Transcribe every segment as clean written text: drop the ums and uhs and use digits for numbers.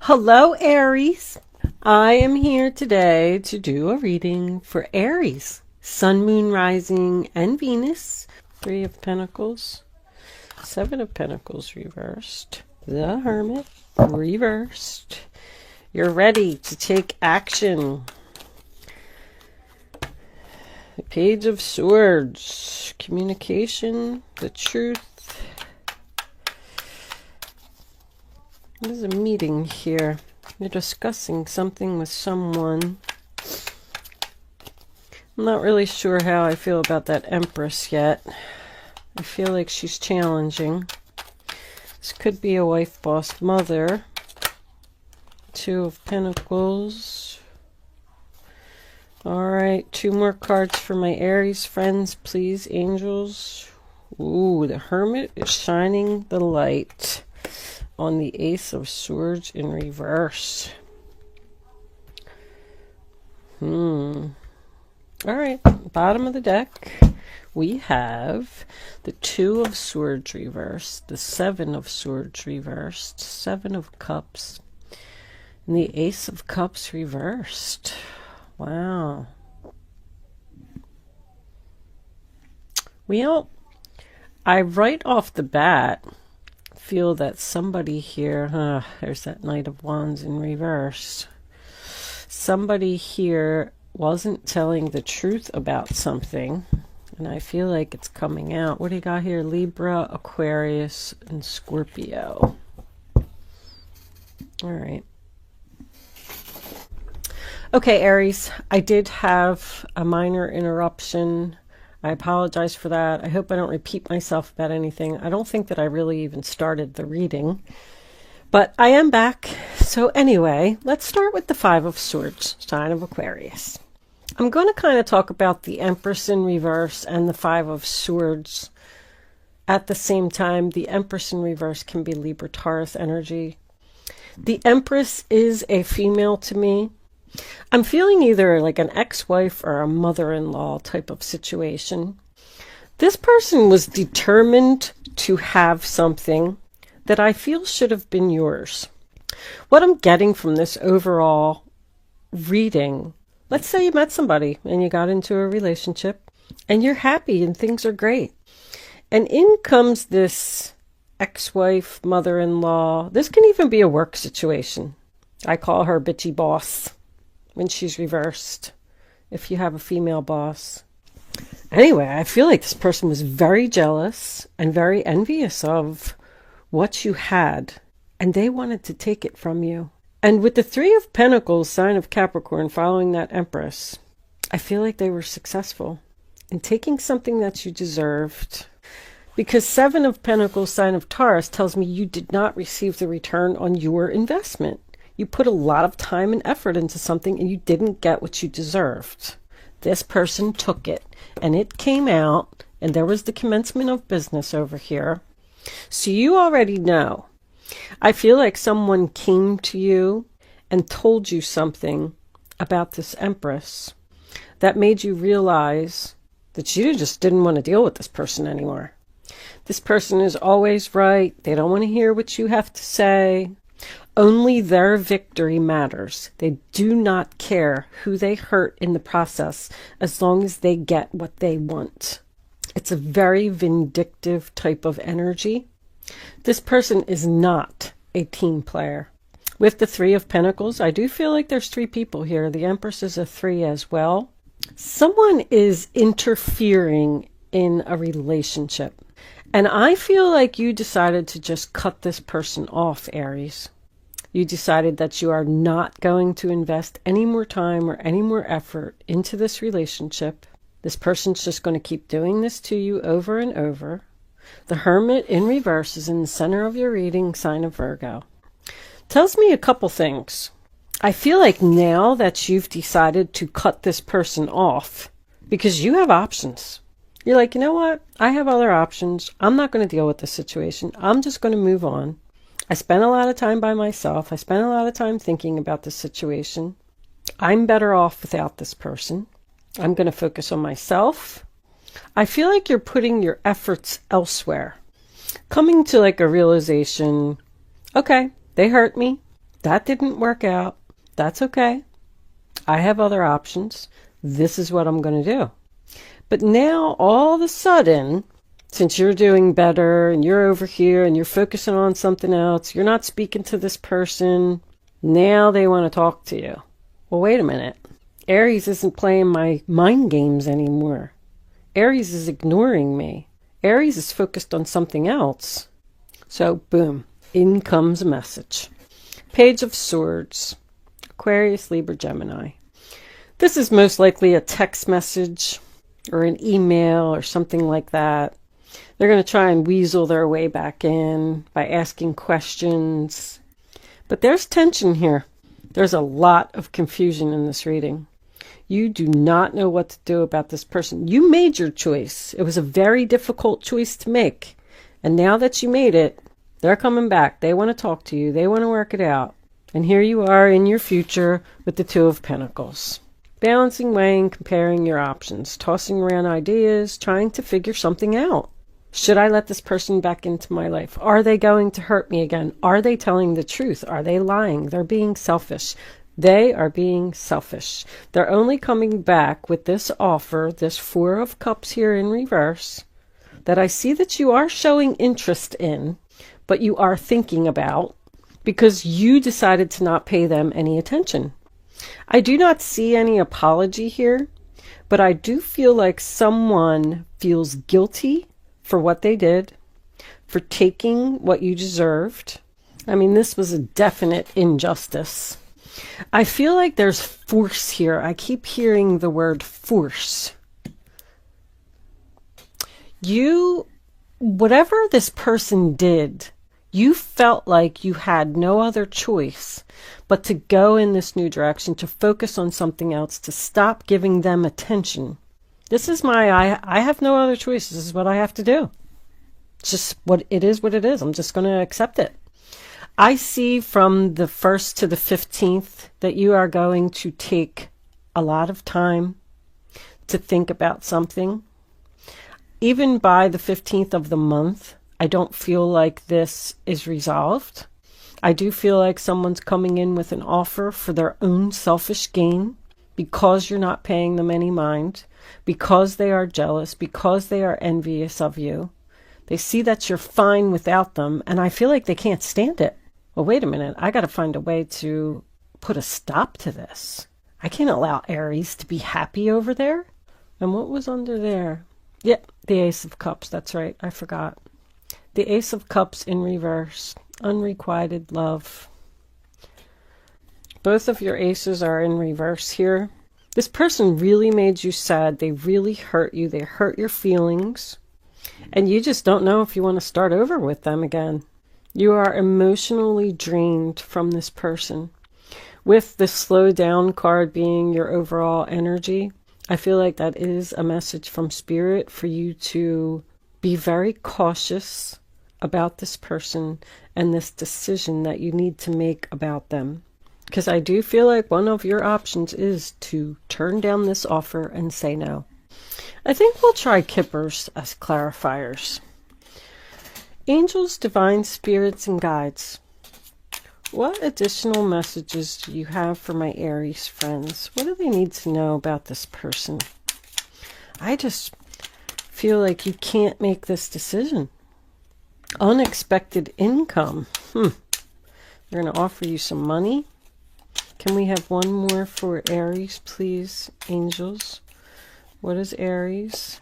Hello, Aries. I am here today to do a reading for Aries, Sun, Moon, Rising, and Venus. Three of Pentacles, Seven of Pentacles reversed, the Hermit reversed. You're ready to take action. The Page of Swords, communication, the truth. There's a meeting here. You're discussing something with someone. I'm not really sure how I feel about that Empress yet. I feel like she's challenging. This could be a wife, boss, mother. Two of Pentacles. Alright, two more cards for my Aries friends, please, angels. Ooh, the Hermit is shining the light on the Ace of Swords in reverse. All right, bottom of the deck, we have the Two of Swords reversed, the Seven of Swords reversed, Seven of Cups, and the Ace of Cups reversed. Wow. Well, I right off the bat feel that somebody here, there's that Knight of Wands in reverse. Somebody here wasn't telling the truth about something, and I feel like it's coming out. What do you got here? Libra, Aquarius, and Scorpio. All right. Okay, Aries, I did have a minor interruption. I apologize for that. I hope I don't repeat myself about anything. I don't think that I really even started the reading, but I am back. So anyway, let's start with the Five of Swords, sign of Aquarius. I'm going to kind of talk about the Empress in reverse and the Five of Swords at the same time. The Empress in reverse can be Libra, Taurus energy. The Empress is a female to me. I'm feeling either like an ex-wife or a mother-in-law type of situation. This person was determined to have something that I feel should have been yours. What I'm getting from this overall reading, let's say you met somebody and you got into a relationship and you're happy and things are great. And in comes this ex-wife, mother-in-law. This can even be a work situation. I call her bitchy boss when she's reversed, if you have a female boss. Anyway, I feel like this person was very jealous and very envious of what you had, and they wanted to take it from you. And with the Three of Pentacles, sign of Capricorn, following that Empress, I feel like they were successful in taking something that you deserved. Because Seven of Pentacles, sign of Taurus, tells me you did not receive the return on your investment. You put a lot of time and effort into something and you didn't get what you deserved. This person took it and it came out, and there was the commencement of business over here. So you already know. I feel like someone came to you and told you something about this Empress that made you realize that you just didn't want to deal with this person anymore. This person is always right. They don't want to hear what you have to say. Only their victory matters. They do not care who they hurt in the process as long as they get what they want. It's a very vindictive type of energy. This person is not a team player. With the Three of Pentacles, I do feel like there's three people here. The Empress is a three as well. Someone is interfering in a relationship. And I feel like you decided to just cut this person off, Aries. You decided that you are not going to invest any more time or any more effort into this relationship. This person's just going to keep doing this to you over and over. The Hermit in reverse is in the center of your reading, sign of Virgo. Tells me a couple things. I feel like now that you've decided to cut this person off, because you have options. You're like, you know what? I have other options. I'm not going to deal with this situation. I'm just going to move on. I spent a lot of time by myself. I spent a lot of time thinking about this situation. I'm better off without this person. I'm going to focus on myself. I feel like you're putting your efforts elsewhere. Coming to like a realization, okay, they hurt me. That didn't work out. That's okay. I have other options. This is what I'm going to do. But now, all of a sudden, since you're doing better and you're over here and you're focusing on something else, you're not speaking to this person, now they want to talk to you. Well, wait a minute. Aries isn't playing my mind games anymore. Aries is ignoring me. Aries is focused on something else. So, boom, in comes a message. Page of Swords, Aquarius, Libra, Gemini. This is most likely a text message or an email or something like that. They're going to try and weasel their way back in by asking questions. But there's tension here. There's a lot of confusion in this reading. You do not know what to do about this person. You made your choice. It was a very difficult choice to make. And now that you made it, they're coming back. They want to talk to you. They want to work it out. And here you are in your future with the Two of Pentacles. Balancing, weighing, comparing your options. Tossing around ideas, trying to figure something out. Should I let this person back into my life? Are they going to hurt me again? Are they telling the truth? Are they lying? They're being selfish. They are being selfish. They're only coming back with this offer, this Four of Cups here in reverse, that I see that you are showing interest in, but you are thinking about because you decided to not pay them any attention. I do not see any apology here, but I do feel like someone feels guilty for what they did, for taking what you deserved. I mean, this was a definite injustice. I feel like there's force here. I keep hearing the word force. Whatever this person did, you felt like you had no other choice but to go in this new direction, to focus on something else, to stop giving them attention. This is I have no other choice. This is what I have to do. It's just what it is. I'm just going to accept it. I see from the 1st to the 15th that you are going to take a lot of time to think about something. Even by the 15th of the month, I don't feel like this is resolved. I do feel like someone's coming in with an offer for their own selfish gain because you're not paying them any mind, because they are jealous, because they are envious of you. They see that you're fine without them, and I feel like they can't stand it. Well, wait a minute. I got to find a way to put a stop to this. I can't allow Aries to be happy over there. And what was under there? Yep, the Ace of Cups. That's right. I forgot. The Ace of Cups in reverse. Unrequited love. Both of your aces are in reverse here. This person really made you sad. They really hurt you. They hurt your feelings. And you just don't know if you want to start over with them again. You are emotionally drained from this person. With the slow down card being your overall energy, I feel like that is a message from Spirit for you to be very cautious about this person and this decision that you need to make about them. Because I do feel like one of your options is to turn down this offer and say no. I think we'll try Kippers as clarifiers. Angels, divine spirits, and guides. What additional messages do you have for my Aries friends? What do they need to know about this person? I just feel like you can't make this decision. Unexpected income. They're going to offer you some money. Can we have one more for Aries, please, angels? What is Aries?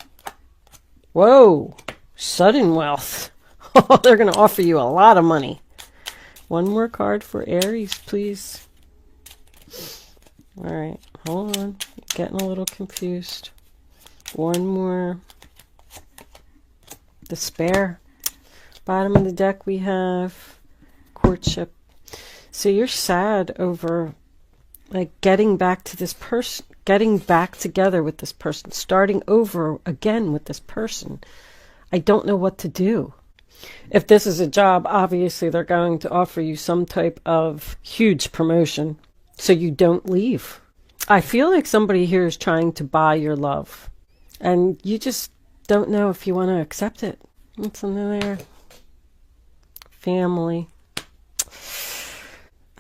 Whoa! Sudden wealth. Oh, they're going to offer you a lot of money. One more card for Aries, please. All right, hold on. Getting a little confused. One more. Despair. Bottom of the deck we have courtship. So you're sad over like getting back to this person, getting back together with this person, starting over again with this person. I don't know what to do. If this is a job, obviously they're going to offer you some type of huge promotion so you don't leave. I feel like somebody here is trying to buy your love and you just don't know if you want to accept it. What's under there? Family.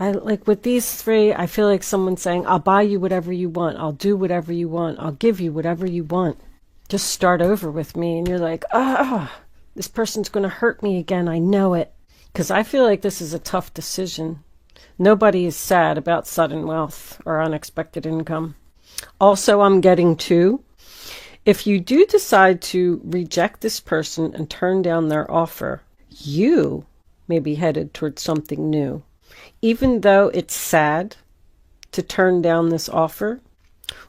I like with these three, I feel like someone's saying, I'll buy you whatever you want. I'll do whatever you want. I'll give you whatever you want. Just start over with me. And you're like, this person's going to hurt me again. I know it. Because I feel like this is a tough decision. Nobody is sad about sudden wealth or unexpected income. Also, I'm getting to, if you do decide to reject this person and turn down their offer, you may be headed towards something new. Even though it's sad to turn down this offer,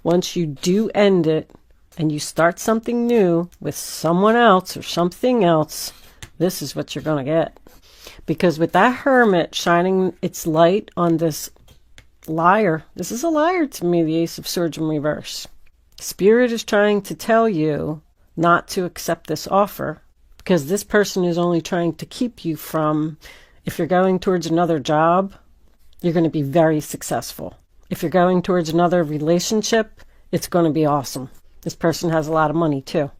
once you do end it and you start something new with someone else or something else, this is what you're going to get. Because with that Hermit shining its light on this liar, this is a liar to me, the Ace of Swords in reverse. Spirit is trying to tell you not to accept this offer because this person is only trying to keep you from, if you're going towards another job, you're going to be very successful. If you're going towards another relationship, it's going to be awesome. This person has a lot of money too.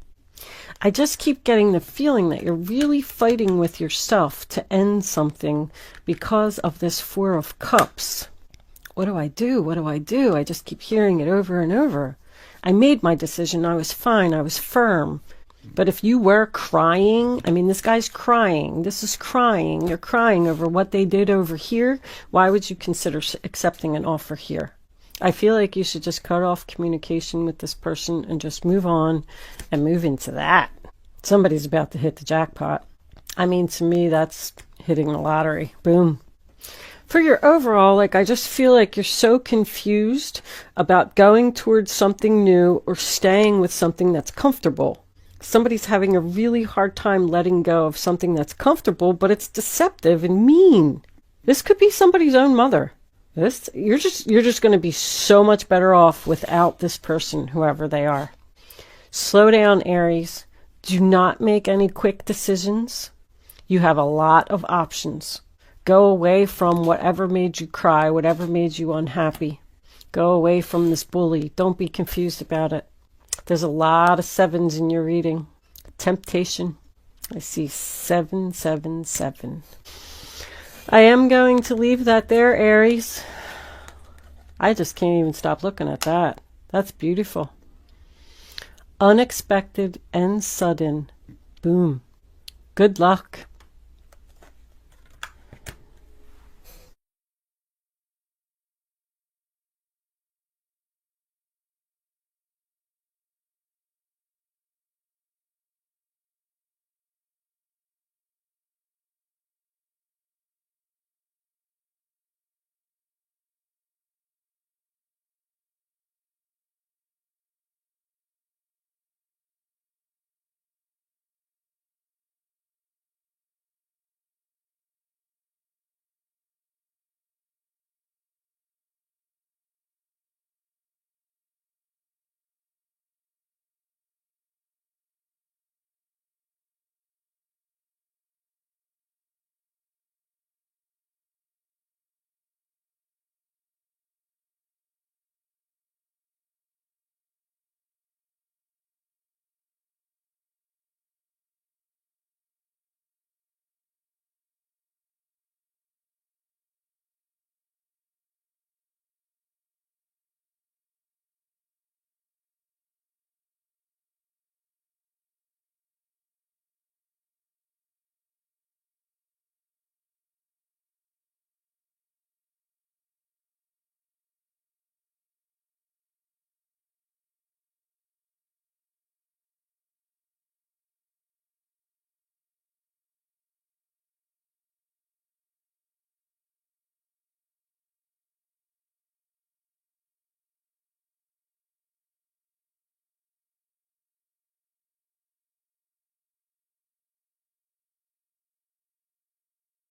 I just keep getting the feeling that you're really fighting with yourself to end something because of this Four of Cups. What do I do? What do I do? I just keep hearing it over and over. I made my decision. I was fine. I was firm. But if you were crying, I mean, this guy's crying. This is crying. You're crying over what they did over here. Why would you consider accepting an offer here? I feel like you should just cut off communication with this person and just move on and move into that. Somebody's about to hit the jackpot. I mean, to me, that's hitting the lottery. Boom. For your overall, like, I just feel like you're so confused about going towards something new or staying with something that's comfortable. Somebody's having a really hard time letting go of something that's comfortable, but it's deceptive and mean. This could be somebody's own mother. You're just going to be so much better off without this person, whoever they are. Slow down, Aries. Do not make any quick decisions. You have a lot of options. Go away from whatever made you cry, whatever made you unhappy. Go away from this bully. Don't be confused about it. There's a lot of sevens in your reading. Temptation. I see 777. I am going to leave that there, Aries. I just can't even stop looking at that. That's beautiful. Unexpected and sudden. Boom. Good luck.